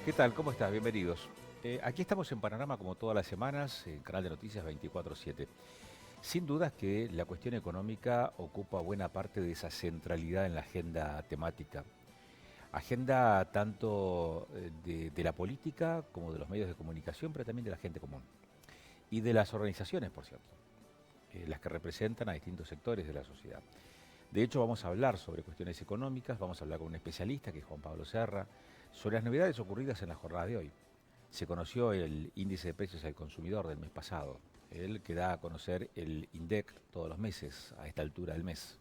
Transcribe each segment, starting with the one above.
¿Qué tal? ¿Cómo estás? Bienvenidos. Aquí estamos en Panorama como todas las semanas, en Canal de Noticias 24/7. Sin dudas que la cuestión económica ocupa buena parte de esa centralidad en la agenda temática. Agenda tanto de la política como de los medios de comunicación, pero también de la gente común. Y de las organizaciones, por cierto, las que representan a distintos sectores de la sociedad. De hecho, vamos a hablar sobre cuestiones económicas, vamos a hablar con un especialista, que es Juan Pablo Serra, sobre las novedades ocurridas en la jornada de hoy. Se conoció el índice de precios al consumidor del mes pasado, el que da a conocer el INDEC todos los meses, a esta altura del mes.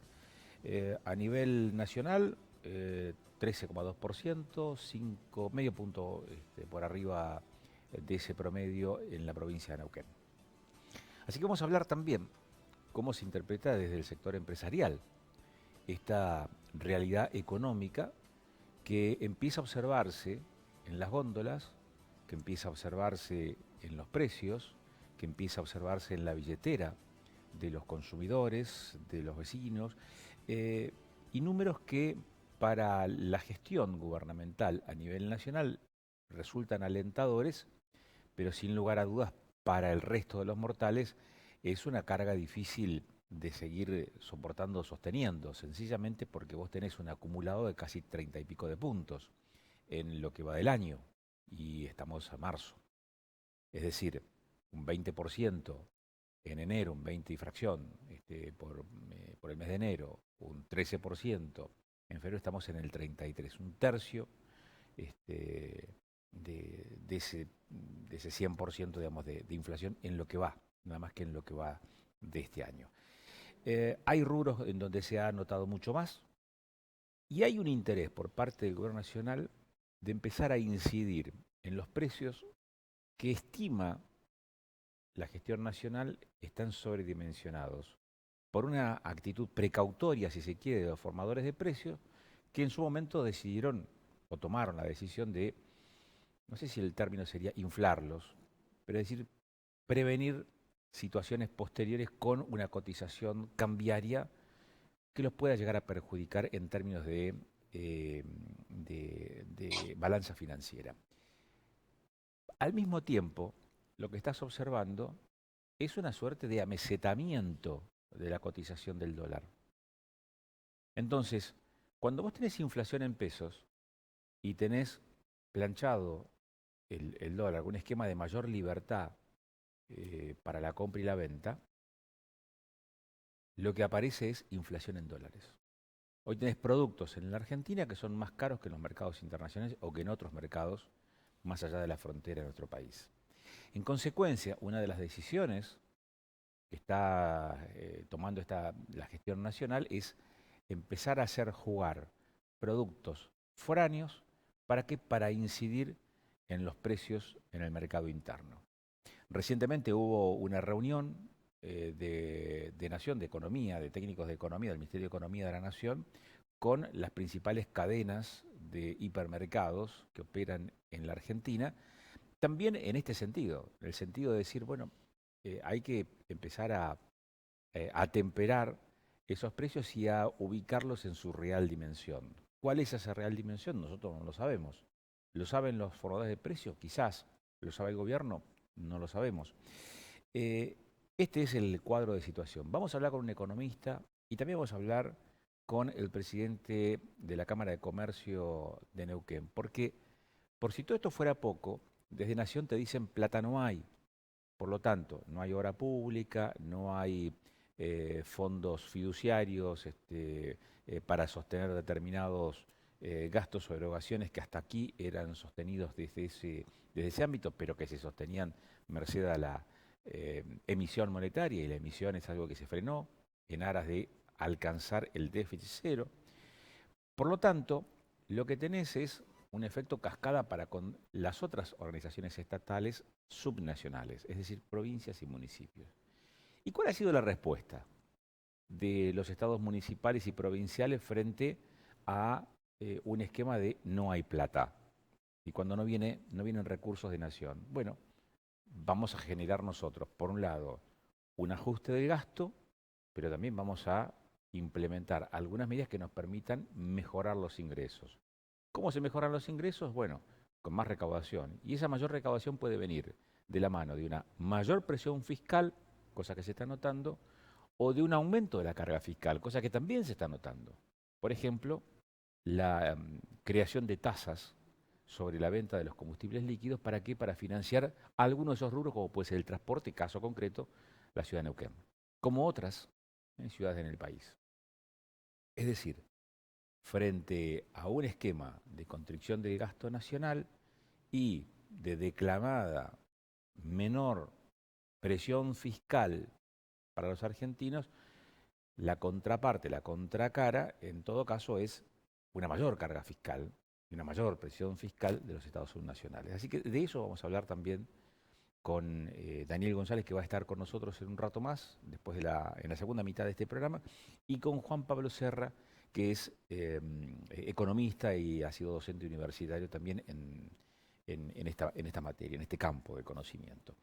A nivel nacional, 13,2%, 5, medio punto por arriba de ese promedio en la provincia de Neuquén. Así que vamos a hablar también cómo se interpreta desde el sector empresarial esta realidad económica que empieza a observarse en las góndolas, que empieza a observarse en los precios, que empieza a observarse en la billetera de los consumidores, de los vecinos, y números que para la gestión gubernamental a nivel nacional resultan alentadores, pero sin lugar a dudas para el resto de los mortales es una carga difícil de seguir soportando, sosteniendo, sencillamente porque vos tenés un acumulado de casi 30 y pico de puntos en lo que va del año y estamos a marzo. Es decir, un 20% en enero, un 20 y fracción por el mes de enero, un 13%, en febrero estamos en el 33, un tercio de ese 100% digamos, de inflación en lo que va, nada más que en lo que va de este año. Hay rubros en donde se ha notado mucho más y hay un interés por parte del gobierno nacional de empezar a incidir en los precios que estima la gestión nacional están sobredimensionados por una actitud precautoria, si se quiere, de los formadores de precios, que en su momento decidieron o tomaron la decisión de, no sé si el término sería inflarlos, pero es decir, prevenir situaciones posteriores con una cotización cambiaria que los pueda llegar a perjudicar en términos de balanza financiera. Al mismo tiempo, lo que estás observando es una suerte de amesetamiento de la cotización del dólar. Entonces, cuando vos tenés inflación en pesos y tenés planchado el dólar, un esquema de mayor libertad para la compra y la venta, lo que aparece es inflación en dólares. Hoy tenés productos en la Argentina que son más caros que en los mercados internacionales o que en otros mercados más allá de la frontera de nuestro país. En consecuencia, una de las decisiones que está tomando la gestión nacional es empezar a hacer jugar productos foráneos para incidir en los precios en el mercado interno. Recientemente hubo una reunión de Nación, de Economía, de técnicos de Economía, del Ministerio de Economía de la Nación, con las principales cadenas de hipermercados que operan en la Argentina, también en este sentido, en el sentido de decir, bueno, hay que empezar a temperar esos precios y a ubicarlos en su real dimensión. ¿Cuál es esa real dimensión? Nosotros no lo sabemos. ¿Lo saben los formadores de precios? Quizás. ¿Lo sabe el gobierno? No lo sabemos. Este es el cuadro de situación. Vamos a hablar con un economista y también vamos a hablar con el presidente de la Cámara de Comercio de Neuquén, porque por si todo esto fuera poco, desde Nación te dicen plata no hay. Por lo tanto, no hay obra pública, no hay fondos fiduciarios para sostener determinados gastos o erogaciones que hasta aquí eran sostenidos desde ese ámbito, pero que se sostenían merced a la emisión monetaria, y la emisión es algo que se frenó en aras de alcanzar el déficit cero. Por lo tanto, lo que tenés es un efecto cascada para con las otras organizaciones estatales subnacionales, es decir, provincias y municipios. ¿Y cuál ha sido la respuesta de los estados municipales y provinciales frente a un esquema de no hay plata? Y cuando no vienen recursos de nación. Bueno, vamos a generar nosotros, por un lado, un ajuste del gasto, pero también vamos a implementar algunas medidas que nos permitan mejorar los ingresos. ¿Cómo se mejoran los ingresos? Bueno, con más recaudación. Y esa mayor recaudación puede venir de la mano de una mayor presión fiscal, cosa que se está notando, o de un aumento de la carga fiscal, cosa que también se está notando. Por ejemplo, la creación de tasas sobre la venta de los combustibles líquidos, ¿para qué? Para financiar algunos de esos rubros, como puede ser el transporte, caso concreto, la ciudad de Neuquén, como otras ciudades en el país. Es decir, frente a un esquema de constricción del gasto nacional y de declamada menor presión fiscal para los argentinos, la contraparte, la contracara, en todo caso es una mayor carga fiscal y una mayor presión fiscal de los estados subnacionales. Así que de eso vamos a hablar también con Daniel González, que va a estar con nosotros en un rato más, después en la segunda mitad de este programa, y con Juan Pablo Serra, que es economista y ha sido docente universitario también en esta materia, en este campo de conocimiento.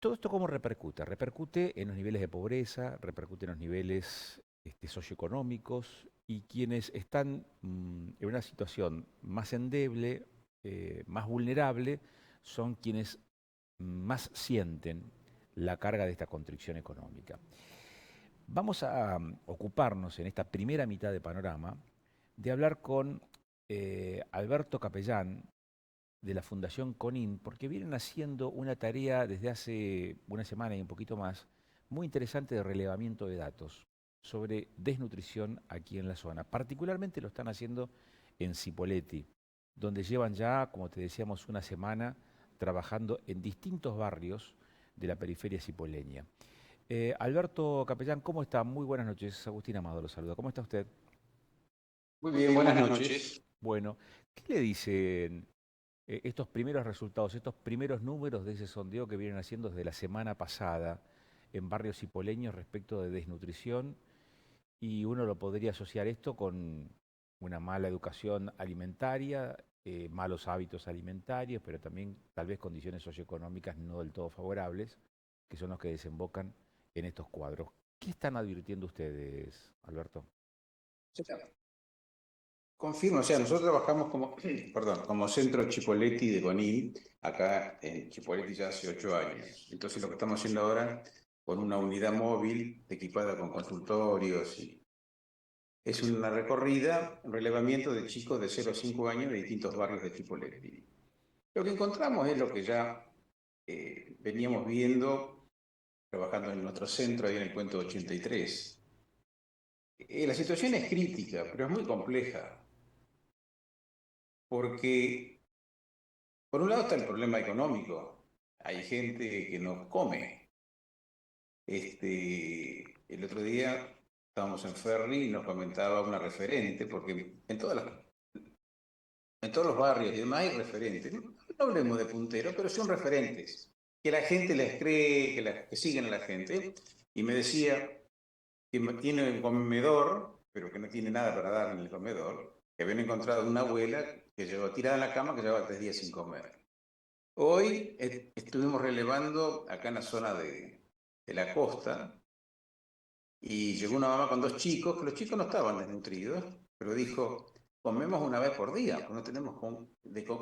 ¿Todo esto cómo repercute? Repercute en los niveles de pobreza, repercute en los niveles socioeconómicos, y quienes están en una situación más endeble, más vulnerable, son quienes más sienten la carga de esta constricción económica. Vamos a ocuparnos en esta primera mitad de Panorama de hablar con Alberto Capellán, de la Fundación CONIN, porque vienen haciendo una tarea desde hace una semana y un poquito más, muy interesante de relevamiento de datos sobre desnutrición aquí en la zona. Particularmente lo están haciendo en Cipolletti, donde llevan ya, como te decíamos, una semana trabajando en distintos barrios de la periferia cipoleña. Alberto Capellán, ¿cómo está? Muy buenas noches. Agustín Amado lo saluda. ¿Cómo está usted? Muy bien, buenas noches. Bueno, ¿qué le dicen estos primeros resultados, estos primeros números de ese sondeo que vienen haciendo desde la semana pasada en barrios cipoleños respecto de desnutrición? Y uno lo podría asociar esto con una mala educación alimentaria, malos hábitos alimentarios, pero también tal vez condiciones socioeconómicas no del todo favorables, que son los que desembocan en estos cuadros. ¿Qué están advirtiendo ustedes, Alberto? Confirmo, o sea, nosotros trabajamos como, perdón, como centro Chipolletti de CONIN, acá en Chipolletti ya hace 8 años. Entonces lo que estamos haciendo ahora, con una unidad móvil equipada con consultorios, es una recorrida, un relevamiento de chicos de 0 a 5 años de distintos barrios de Chipolletti. Lo que encontramos es lo que ya veníamos viendo, trabajando en nuestro centro, ahí en el Puente 83. La situación es crítica, pero es muy compleja, porque por un lado está el problema económico. Hay gente que no come. El otro día estábamos en Ferry y nos comentaba una referente, porque en todos los barrios y demás hay referentes. No hablemos de punteros, pero son referentes, que la gente les cree, que siguen a la gente. Y me decía que tiene un comedor, pero que no tiene nada para dar en el comedor, que habían encontrado una abuela que llegó tirada en la cama, que llevaba 3 días sin comer. Hoy estuvimos relevando acá en la zona de la costa y llegó una mamá con 2 chicos, que los chicos no estaban desnutridos, pero dijo, comemos una vez por día, porque no tenemos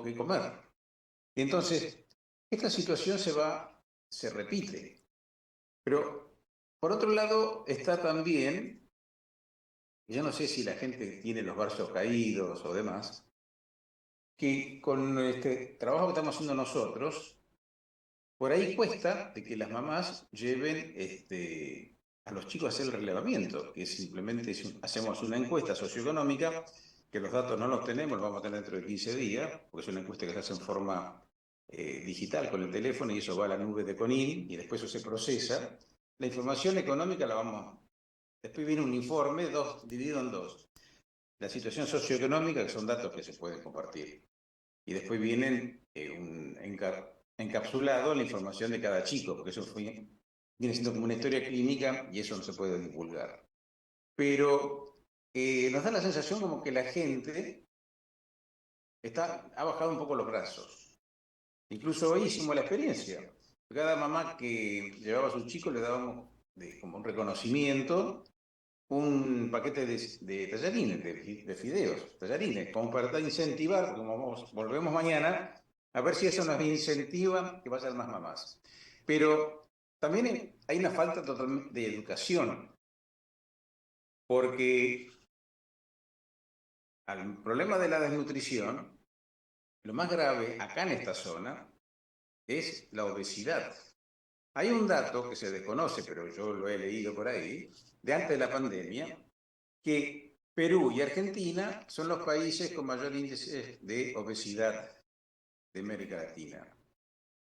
que comer. Y entonces, esta situación se repite. Pero, por otro lado, está también, yo no sé si la gente tiene los brazos caídos o demás, que con este trabajo que estamos haciendo nosotros, por ahí cuesta de que las mamás lleven a los chicos a hacer el relevamiento, que simplemente hacemos una encuesta socioeconómica, que los datos no los tenemos, los vamos a tener dentro de 15 días, porque es una encuesta que se hace en forma digital con el teléfono y eso va a la nube de CONIN y después eso se procesa. La información económica la vamos... Después viene un informe dividido en 2. La situación socioeconómica, que son datos que se pueden compartir. Y después vienen encapsulado la información de cada chico, porque eso viene siendo como una historia clínica y eso no se puede divulgar. Pero nos da la sensación como que la gente ha bajado un poco los brazos. Incluso hoy hicimos la experiencia. Cada mamá que llevaba a sus chicos le dábamos como un reconocimiento un paquete de tallarines, de fideos, tallarines, como para incentivar, como volvemos mañana, a ver si eso nos incentiva que vayan más mamás. Pero también hay una falta total de educación, porque al problema de la desnutrición, lo más grave acá en esta zona es la obesidad. Hay un dato que se desconoce, pero yo lo he leído por ahí, de antes de la pandemia, que Perú y Argentina son los países con mayor índice de obesidad de América Latina.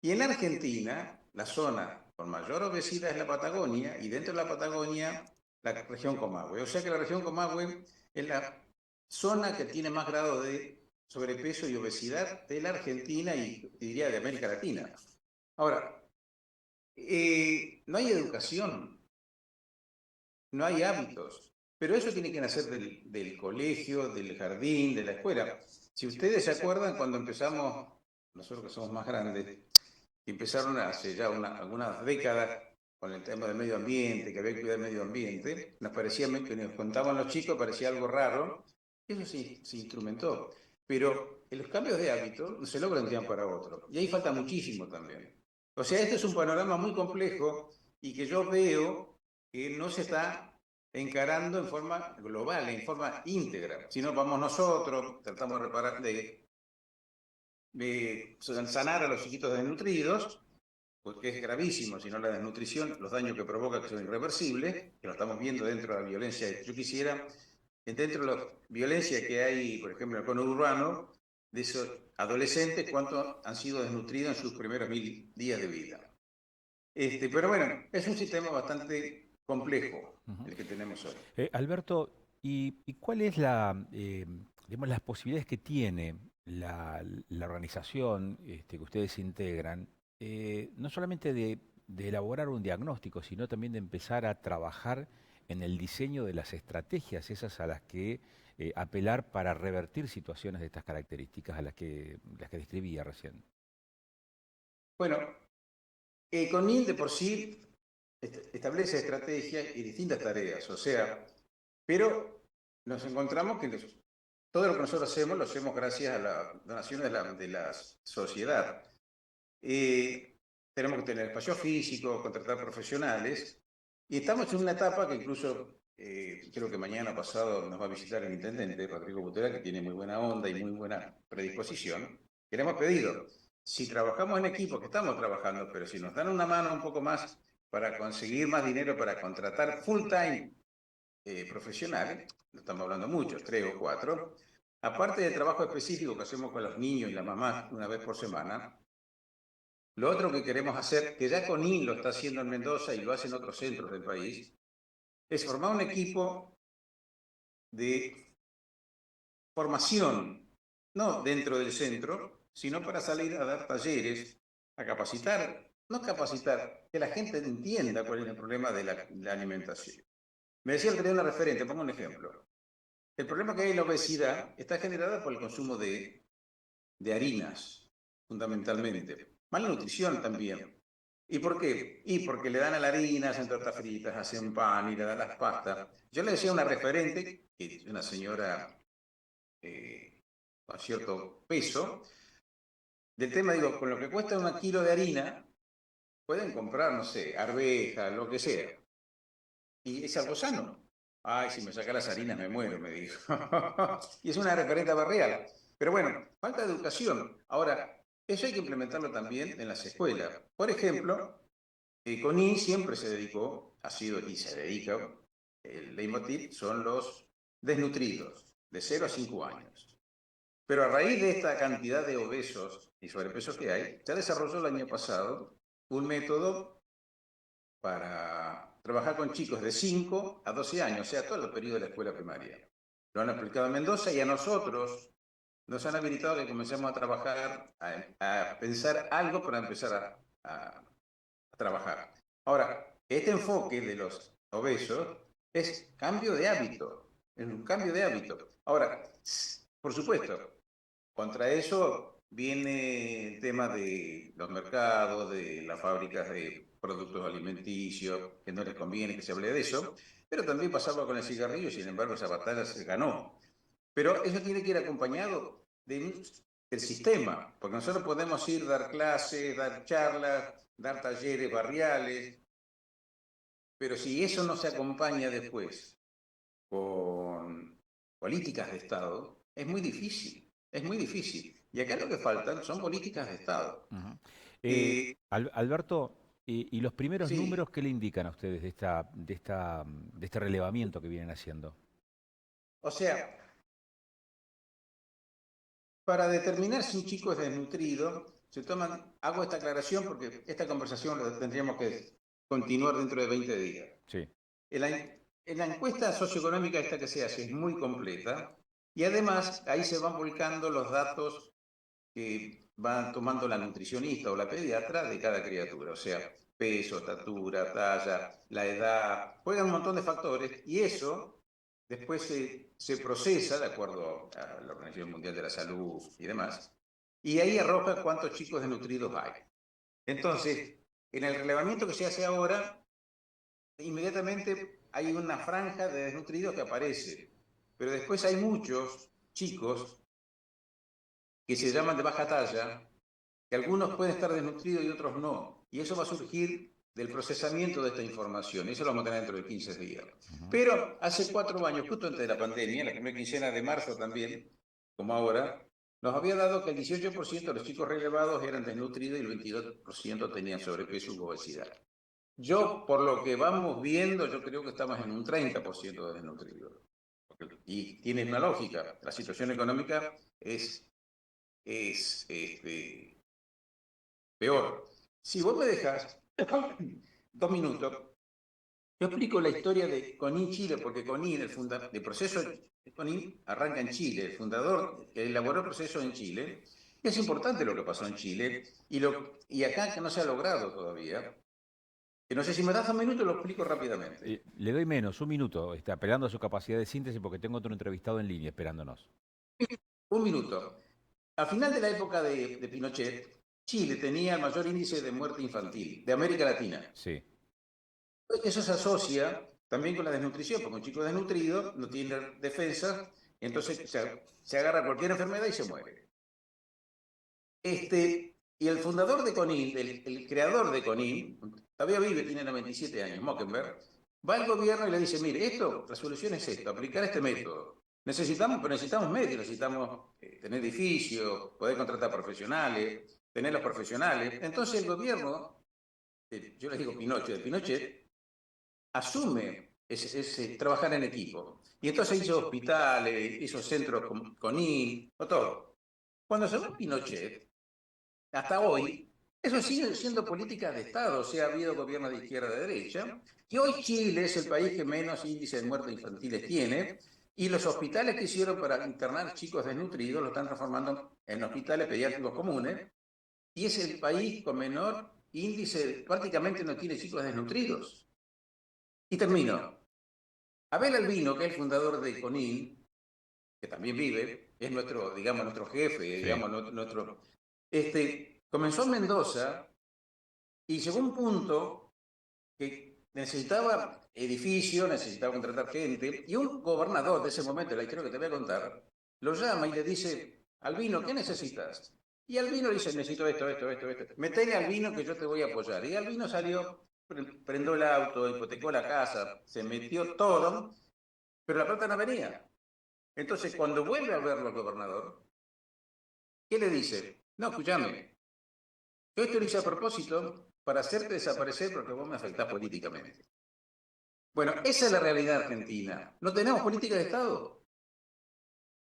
Y en Argentina, la zona con mayor obesidad es la Patagonia, y dentro de la Patagonia, la región Comahue. O sea que la región Comahue es la zona que tiene más grado de sobrepeso y obesidad de la Argentina y diría de América Latina. Ahora, no hay educación, no hay hábitos, pero eso tiene que nacer del colegio, del jardín, de la escuela. Si ustedes se acuerdan, cuando empezamos, nosotros que somos más grandes, empezaron hace ya algunas décadas con el tema del medio ambiente, que había que cuidar el medio ambiente, nos parecía, que nos contaban los chicos, parecía algo raro, eso se instrumentó. Pero en los cambios de hábito no se logran de un día para otro, y ahí falta muchísimo también. O sea, este es un panorama muy complejo y que yo veo que no se está encarando en forma global, en forma íntegra. Si no, vamos nosotros, tratamos de reparar, de sanar a los chiquitos desnutridos, porque es gravísimo, si no la desnutrición, los daños que provoca que son irreversibles, que lo estamos viendo dentro de la violencia. Yo quisiera, dentro de la violencia que hay, por ejemplo, en el conurbano, de esos adolescentes, cuánto han sido desnutridos en sus primeros 1000 días de vida. Pero bueno, es un sistema bastante complejo el que tenemos hoy. Alberto, ¿y cuál es digamos, las posibilidades que tiene la organización que ustedes integran, no solamente de elaborar un diagnóstico, sino también de empezar a trabajar en el diseño de las estrategias, esas a las que apelar para revertir situaciones de estas características, a las que describía recién? Bueno, CONIL de por sí establece estrategias y distintas tareas, o sea, pero nos encontramos que todo lo que nosotros hacemos lo hacemos gracias a las donaciones de la sociedad. Tenemos que tener espacio físico, contratar profesionales, y estamos en una etapa que incluso creo que mañana pasado nos va a visitar el intendente, Rodrigo Butera, que tiene muy buena onda y muy buena predisposición. Que le hemos pedido, si trabajamos en equipo, que estamos trabajando, pero si nos dan una mano un poco más para conseguir más dinero para contratar full time profesionales, no estamos hablando muchos, 3 o 4, aparte del trabajo específico que hacemos con los niños y las mamás una vez por semana, lo otro que queremos hacer, que ya CONIN lo está haciendo en Mendoza y lo hacen otros centros del país, es formar un equipo de formación, no dentro del centro, sino para salir a dar talleres, a capacitar, no capacitar, que la gente entienda cuál es el problema de la alimentación. Me decía el que tenía una referente, pongo un ejemplo. El problema que hay en la obesidad está generado por el consumo de harinas, fundamentalmente. Mala nutrición también. ¿Y por qué? Y porque le dan a la harina, hacen tortas fritas, hacen pan y le dan las pastas. Yo le decía a una referente, que es una señora con cierto peso, del tema, digo, con lo que cuesta 1 kilo de harina, pueden comprar, no sé, arveja, lo que sea. Y es algo sano. Ay, si me saca las harinas me muero, me dijo. Y es una referente barrial. Pero bueno, falta de educación. Ahora, eso hay que implementarlo también en las escuelas. Por ejemplo, CONIN siempre se dedicó, ha sido y se dedica, el leitmotiv son los desnutridos, de 0 a 5 años. Pero a raíz de esta cantidad de obesos y sobrepesos que hay, se desarrolló el año pasado un método para trabajar con chicos de 5 a 12 años, o sea, todo el periodo de la escuela primaria. Lo han aplicado en Mendoza y a nosotros nos han habilitado que comencemos a trabajar, a pensar algo para empezar a trabajar. Ahora, este enfoque de los obesos es cambio de hábito, es un cambio de hábito. Ahora, por supuesto, contra eso viene el tema de los mercados, de las fábricas de productos alimenticios, que no les conviene que se hable de eso, pero también pasaba con el cigarrillo, sin embargo esa batalla se ganó. Pero eso tiene que ir acompañado del sistema, porque nosotros podemos ir dar clases, dar charlas, dar talleres barriales, pero si eso no se acompaña después con políticas de Estado, es muy difícil, es muy difícil. Y acá lo que faltan son políticas de Estado. Ujú. Eh, Alberto, y los primeros sí, números, ¿qué le indican a ustedes de este relevamiento que vienen haciendo? o sea, para determinar si un chico es desnutrido, se toman, hago esta aclaración porque esta conversación la tendríamos que continuar dentro de 20 días. Sí. En la encuesta socioeconómica esta que se hace es muy completa y además ahí se van volcando los datos que van tomando la nutricionista o la pediatra de cada criatura, o sea, peso, estatura, talla, la edad, juegan un montón de factores y eso después se procesa de acuerdo a la Organización Mundial de la Salud y demás, y ahí arroja cuántos chicos desnutridos hay. Entonces, en el relevamiento que se hace ahora, inmediatamente hay una franja de desnutridos que aparece, pero después hay muchos chicos que se llaman de baja talla, que algunos pueden estar desnutridos y otros no. Y eso va a surgir del procesamiento de esta información. Eso lo vamos a tener dentro de 15 días. Ujú. Pero hace 4 años, justo antes de la pandemia, la primera quincena de marzo también, como ahora, nos había dado que el 18% de los chicos relevados eran desnutridos y el 22% tenían sobrepeso u obesidad. Yo, por lo que vamos viendo, yo creo que estamos en un 30% de desnutridos. Y tiene una lógica. La situación económica es peor. Si vos me dejas 2 minutos, yo explico la historia de Conin Chile, porque Conin, el proceso de Conin arranca en Chile. El fundador elaboró el proceso en Chile. Y es importante lo que pasó en Chile y acá que no se ha logrado todavía. Que no sé si me das 2 minutos, lo explico rápidamente. Le doy menos, un minuto, está apelando a su capacidad de síntesis porque tengo otro entrevistado en línea esperándonos. 1 minuto. Al final de la época de Pinochet, Chile tenía el mayor índice de muerte infantil de América Latina. Sí. Eso se asocia también con la desnutrición, porque un chico desnutrido no tiene defensa, entonces se agarra cualquier enfermedad y se muere. Y el fundador de CONIN, el creador de CONIN, todavía vive, tiene 97 años, Mockenberg, va al gobierno y le dice, mire, la solución es esto, aplicar este método. Pero necesitamos medios, necesitamos tener edificios, poder contratar profesionales, tener los profesionales. Entonces el gobierno, yo les digo Pinochet, de Pinochet, asume trabajar en equipo. Y entonces hizo hospitales, hizo centros con IN, o todo. Cuando se va Pinochet, hasta hoy, eso sigue siendo política de Estado, o sea, ha habido gobierno de izquierda y de derecha, y hoy Chile es el país que menos índice de muertes infantiles tiene, y los hospitales que hicieron para internar chicos desnutridos lo están transformando en hospitales pediátricos comunes, y es el país con menor índice, prácticamente no tiene chicos desnutridos. Y termino. Abel Albino, que es el fundador de CONIN, que también vive, es nuestro, digamos, nuestro jefe, Sí. digamos, comenzó en Mendoza y llegó a un punto que necesitaba edificio, necesitaba contratar gente, y un gobernador de ese momento, la historia que te voy a contar, lo llama y le dice, Albino, ¿qué necesitas? Y Albino le dice, necesito esto. Metele a Albino que yo te voy a apoyar. Y Albino salió, prendó el auto, hipotecó la casa, se metió todo, pero la plata no venía. Entonces, cuando vuelve a verlo el gobernador, ¿qué le dice? No, escúchame, yo esto lo hice a propósito para hacerte desaparecer porque vos me afectás políticamente. Bueno, esa es la realidad argentina. No tenemos política de Estado.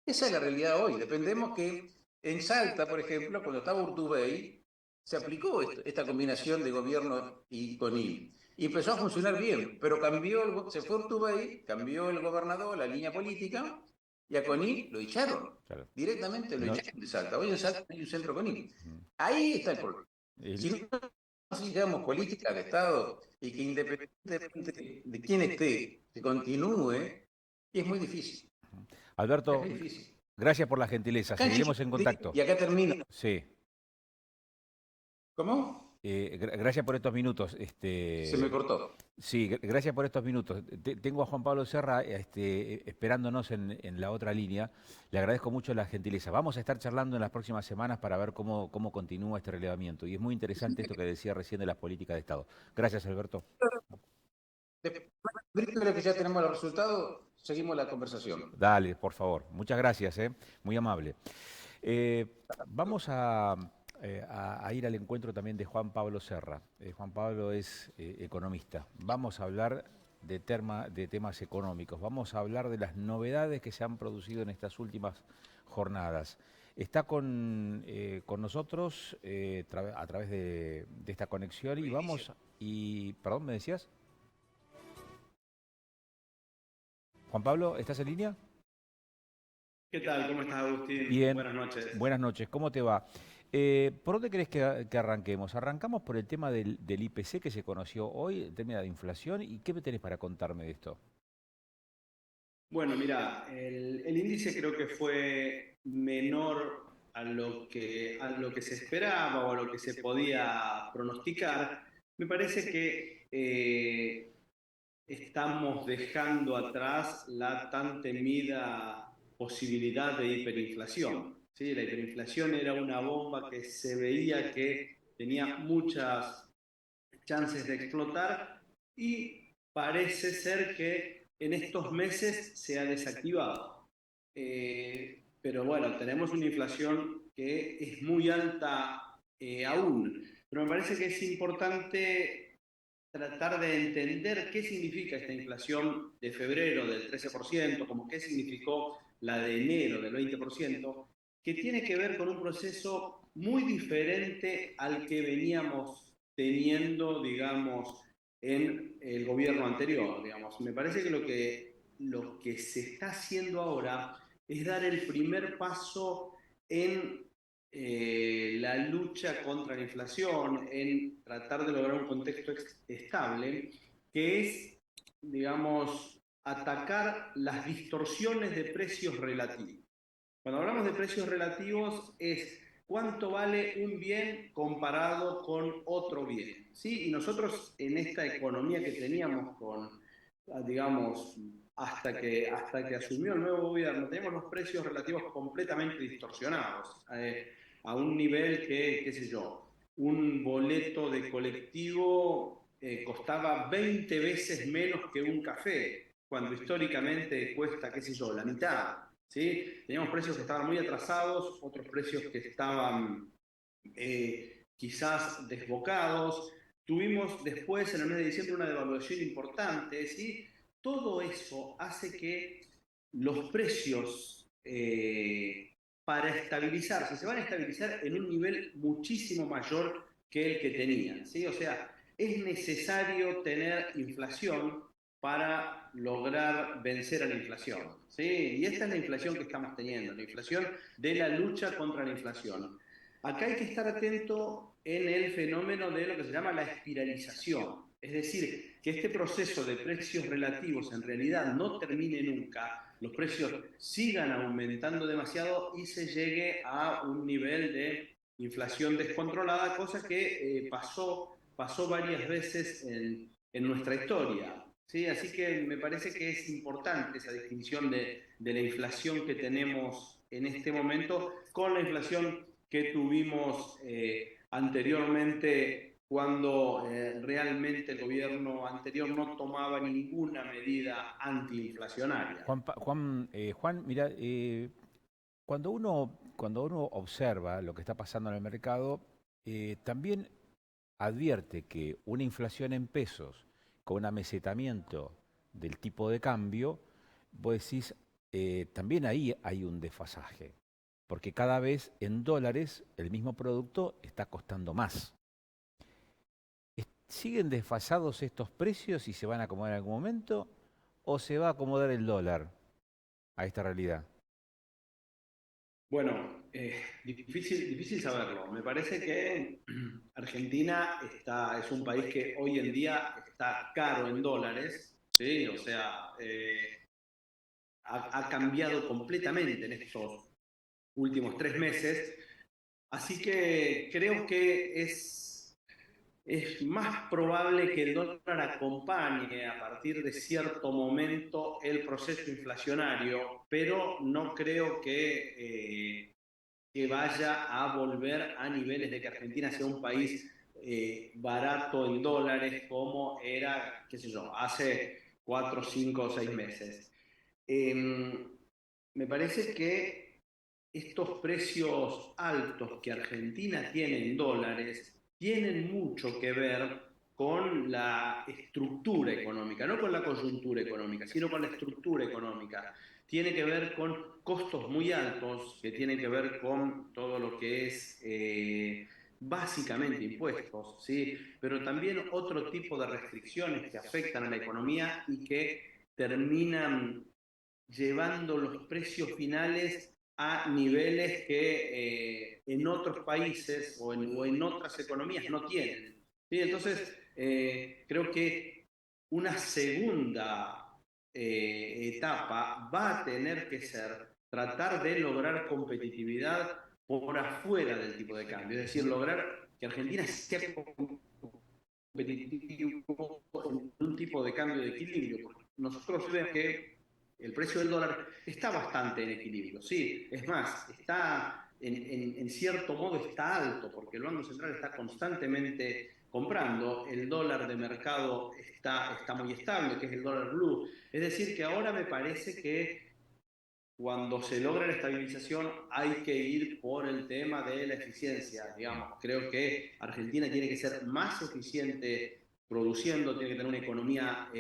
Esa es la realidad hoy. Dependemos que en Salta, por ejemplo, cuando estaba Urtubey, se aplicó esta combinación de gobierno y CONIL. Y empezó a funcionar bien, pero se fue Urtubey, cambió el gobernador, la línea política, y a CONIL lo echaron. Claro. Directamente lo No, echaron de Salta. Hoy en Salta hay un centro CONIL. Ahí está el problema. Si el- no sigamos política de Estado y que independientemente de quién esté, se continúe, es muy difícil. Es Alberto, muy difícil. Gracias por la gentileza. Seguiremos en contacto. Y acá termino. Sí. ¿Cómo? Gracias por estos minutos. Se me cortó. Sí, gracias por estos minutos. Tengo a Juan Pablo Serra esperándonos en la otra línea. Le agradezco mucho la gentileza. Vamos a estar charlando en las próximas semanas para ver cómo continúa este relevamiento. Y es muy interesante esto que decía recién de las políticas de Estado. Gracias, Alberto. Después de que ya tenemos los resultados, seguimos la conversación. Dale, por favor. Muchas gracias, muy amable. Vamos a ir al encuentro también de Juan Pablo Serra. Juan Pablo es economista. Vamos a hablar de temas económicos. Vamos a hablar de las novedades que se han producido en estas últimas jornadas. Está con nosotros a través de esta conexión y vamos... Perdón, ¿me decías? Juan Pablo, ¿estás en línea? ¿Qué tal? ¿Cómo estás, Agustín? Bien. Buenas noches. Buenas noches, ¿cómo te va? ¿Por dónde crees que arranquemos? ¿Arrancamos por el tema del IPC que se conoció hoy, el tema de inflación? ¿Y qué me tenés para contarme de esto? Bueno, mira, el índice creo que fue menor a lo que se esperaba o a lo que se podía pronosticar. Me parece que estamos dejando atrás la tan temida posibilidad de hiperinflación. ¿Sí? La hiperinflación era una bomba que se veía que tenía muchas chances de explotar y parece ser que en estos meses se ha desactivado. Pero bueno, tenemos una inflación que es muy alta aún. Pero me parece que es importante tratar de entender qué significa esta inflación de febrero del 13%, como qué significó la de enero del 20%, que tiene que ver con un proceso muy diferente al que veníamos teniendo, digamos, en el gobierno anterior. Digamos. Me parece que lo que se está haciendo ahora es dar el primer paso en la lucha contra la inflación, en tratar de lograr un contexto estable, que es, digamos, atacar las distorsiones de precios relativos. Cuando hablamos de precios relativos es cuánto vale un bien comparado con otro bien, ¿sí? Y nosotros en esta economía que teníamos digamos, hasta que asumió el nuevo gobierno, teníamos los precios relativos completamente distorsionados, a un nivel que, qué sé yo, un boleto de colectivo costaba 20 veces menos que un café, cuando históricamente cuesta, qué sé yo, la mitad. ¿Sí? Teníamos precios que estaban muy atrasados, otros precios que estaban quizás desbocados. Tuvimos después, en el mes de diciembre, una devaluación importante. ¿Sí? Todo eso hace que los precios, para estabilizarse, se van a estabilizar en un nivel muchísimo mayor que el que tenían. ¿Sí? O sea, es necesario tener inflación para lograr vencer a la inflación. ¿Sí? Y esta es la inflación que estamos teniendo, la inflación de la lucha contra la inflación. Acá hay que estar atento en el fenómeno de lo que se llama la espiralización. Es decir, que este proceso de precios relativos en realidad no termine nunca, los precios sigan aumentando demasiado y se llegue a un nivel de inflación descontrolada, cosa que pasó varias veces en nuestra historia. Sí, así que me parece que es importante esa distinción de la inflación que tenemos en este momento con la inflación que tuvimos anteriormente cuando realmente el gobierno anterior no tomaba ninguna medida antiinflacionaria. Juan, mira, cuando uno observa lo que está pasando en el mercado, también advierte que una inflación en pesos con un amesetamiento del tipo de cambio, vos decís, también ahí hay un desfasaje, porque cada vez en dólares el mismo producto está costando más. ¿Siguen desfasados estos precios y se van a acomodar en algún momento o se va a acomodar el dólar a esta realidad? Bueno, difícil saberlo. Me parece que Argentina es un país que hoy en día está caro en dólares, ¿sí? O sea, ha cambiado completamente en estos últimos 3 meses. Así que creo que es más probable que el dólar acompañe a partir de cierto momento el proceso inflacionario, pero no creo que vaya a volver a niveles de que Argentina sea un país barato en dólares como era, qué sé yo, hace 4, 5 o 6 meses. Me parece que estos precios altos que Argentina tiene en dólares tienen mucho que ver con la estructura económica, no con la coyuntura económica, sino con la estructura económica. Tiene que ver con costos muy altos, que tienen que ver con todo lo que es básicamente impuestos, ¿sí? Pero también otro tipo de restricciones que afectan a la economía y que terminan llevando los precios finales a niveles que en otros países o en otras economías no tienen. ¿Sí? Entonces, creo que una segunda etapa va a tener que ser tratar de lograr competitividad por afuera del tipo de cambio, es decir, lograr que Argentina sea competitivo en un tipo de cambio de equilibrio. Porque nosotros vemos que el precio del dólar está bastante en equilibrio, sí, es más, está en cierto modo está alto, porque el Banco Central está constantemente comprando, el dólar de mercado está muy estable, que es el dólar blue, es decir, que ahora me parece que cuando se logra la estabilización hay que ir por el tema de la eficiencia, digamos. Creo que Argentina tiene que ser más eficiente produciendo, tiene que tener una economía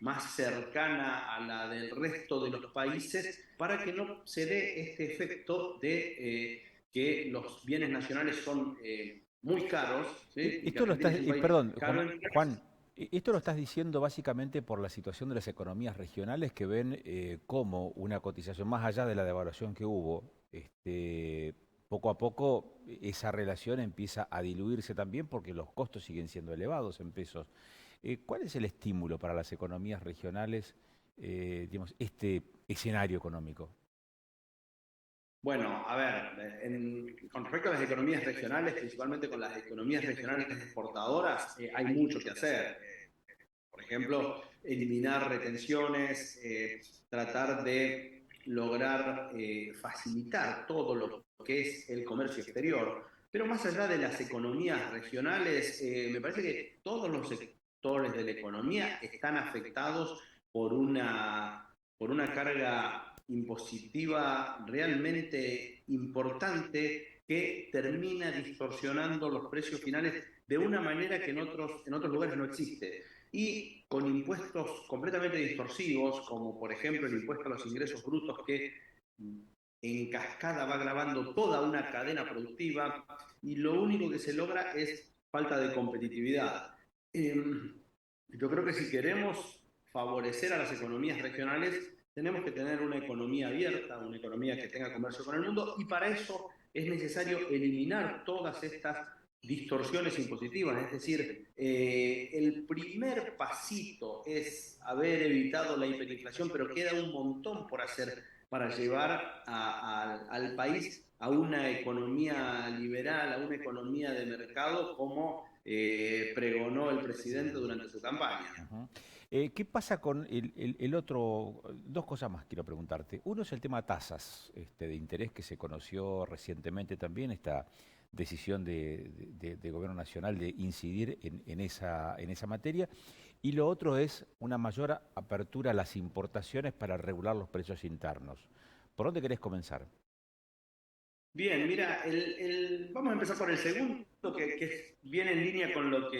más cercana a la del resto de los países para que no se dé este efecto de que los bienes nacionales son muy caros, ¿sí? Y que Esto lo Argentina estás, es un país perdón, caro en Juan, esto lo estás diciendo básicamente por la situación de las economías regionales que ven como una cotización, más allá de la devaluación que hubo, poco a poco esa relación empieza a diluirse también porque los costos siguen siendo elevados en pesos. ¿Cuál es el estímulo para las economías regionales, digamos, este escenario económico? Bueno, a ver, con respecto a las economías regionales, principalmente con las economías regionales exportadoras, hay mucho que hacer. Por ejemplo, eliminar retenciones, tratar de lograr facilitar todo lo que es el comercio exterior. Pero más allá de las economías regionales, me parece que todos los sectores de la economía están afectados por una carga impositiva realmente importante que termina distorsionando los precios finales de una manera que en otros lugares no existe y con impuestos completamente distorsivos, como por ejemplo el impuesto a los ingresos brutos que en cascada va grabando toda una cadena productiva y lo único que se logra es falta de competitividad. Yo creo que si queremos favorecer a las economías regionales, tenemos que tener una economía abierta, una economía que tenga comercio con el mundo y para eso es necesario eliminar todas estas distorsiones impositivas, es decir, el primer pasito es haber evitado la hiperinflación, pero queda un montón por hacer para llevar al país a una economía liberal, a una economía de mercado como pregonó el presidente durante su campaña. Ujú. ¿Qué pasa con el otro? Dos cosas más quiero preguntarte. Uno es el tema tasas de interés que se conoció recientemente también, esta decisión de Gobierno Nacional de incidir en esa materia. Y lo otro es una mayor apertura a las importaciones para regular los precios internos. ¿Por dónde querés comenzar? Bien, mira, vamos a empezar por el segundo, que viene en línea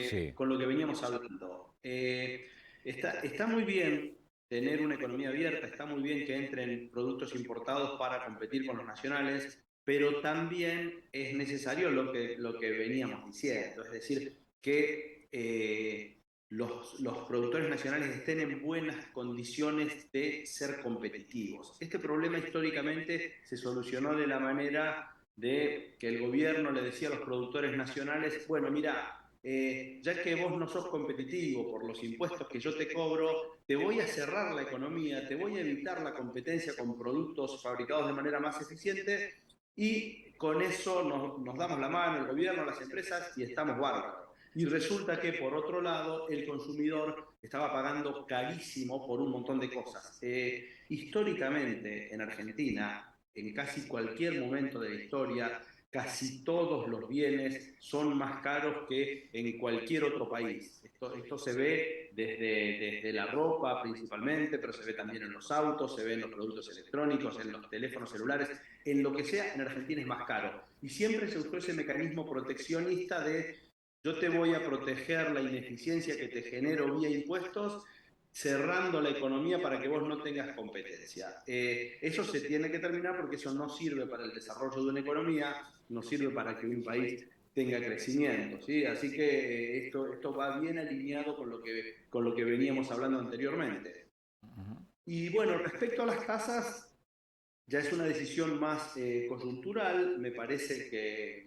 Sí. con lo que veníamos hablando. Está muy bien tener una economía abierta, está muy bien que entren productos importados para competir con los nacionales, pero también es necesario lo que veníamos diciendo, es decir, que los productores nacionales estén en buenas condiciones de ser competitivos. Este problema históricamente se solucionó de la manera de que el gobierno le decía a los productores nacionales, bueno, mira, ya que vos no sos competitivo por los impuestos que yo te cobro, te voy a cerrar la economía, te voy a evitar la competencia con productos fabricados de manera más eficiente y con eso nos damos la mano, el gobierno, las empresas, y estamos bárbaros. Y resulta que, por otro lado, el consumidor estaba pagando carísimo por un montón de cosas. Históricamente, en Argentina, en casi cualquier momento de la historia, casi todos los bienes son más caros que en cualquier otro país. Esto se ve desde la ropa principalmente, pero se ve también en los autos, se ve en los productos electrónicos, en los teléfonos celulares, en lo que sea, en Argentina es más caro. Y siempre se usó ese mecanismo proteccionista de yo te voy a proteger la ineficiencia que te genero vía impuestos, cerrando la economía para que vos no tengas competencia. Eso se tiene que terminar porque eso no sirve para el desarrollo de una economía, no sirve para que un país tenga crecimiento, ¿sí? Así que esto va bien alineado con lo que veníamos hablando anteriormente. Y bueno, respecto a las tasas, ya es una decisión más coyuntural. Me parece que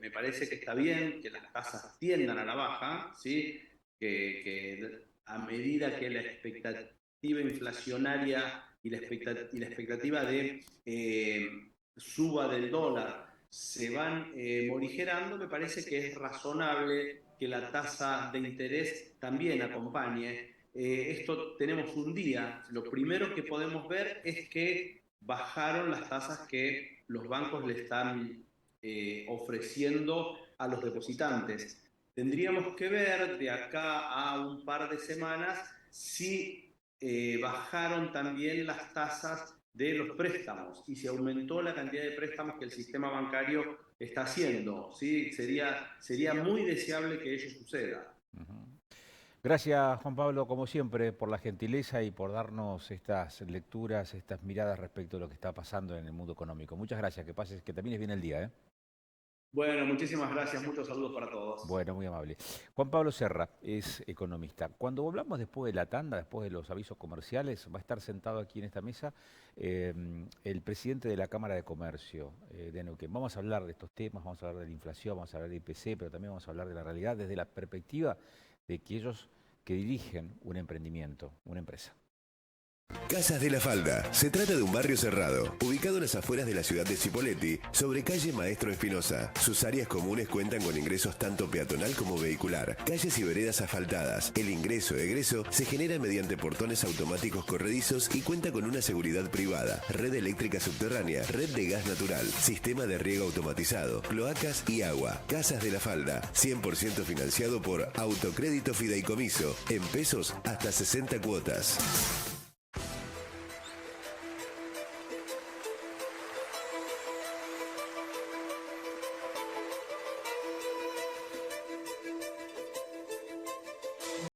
está bien que las tasas tiendan a la baja, ¿sí? Que a medida que la expectativa inflacionaria y la expectativa de suba del dólar se van morigerando, me parece que es razonable que la tasa de interés también acompañe. Esto tenemos un día. Lo primero que podemos ver es que bajaron las tasas que los bancos le están ofreciendo a los depositantes. Tendríamos que ver de acá a un par de semanas si bajaron también las tasas de los préstamos y si aumentó la cantidad de préstamos que el sistema bancario está haciendo, ¿sí? Sería muy deseable que ello suceda. Gracias, Juan Pablo, como siempre, por la gentileza y por darnos estas lecturas, estas miradas respecto a lo que está pasando en el mundo económico. Muchas gracias, que termines bien el día, ¿eh? Bueno, muchísimas gracias, muchos saludos para todos. Bueno, muy amable. Juan Pablo Serra es economista. Cuando hablamos después de la tanda, después de los avisos comerciales, va a estar sentado aquí en esta mesa el presidente de la Cámara de Comercio de Neuquén. Vamos a hablar de estos temas, vamos a hablar de la inflación, vamos a hablar de IPC, pero también vamos a hablar de la realidad desde la perspectiva de aquellos que dirigen un emprendimiento, una empresa. Casas de la Falda. Se trata de un barrio cerrado, ubicado en las afueras de la ciudad de Cipolletti, sobre calle Maestro Espinosa. Sus áreas comunes cuentan con ingresos tanto peatonal como vehicular, calles y veredas asfaltadas. El ingreso-egreso se genera mediante portones automáticos corredizos y cuenta con una seguridad privada, red eléctrica subterránea, red de gas natural, sistema de riego automatizado, cloacas y agua. Casas de la Falda, 100% financiado por Autocrédito Fideicomiso, en pesos hasta 60 cuotas.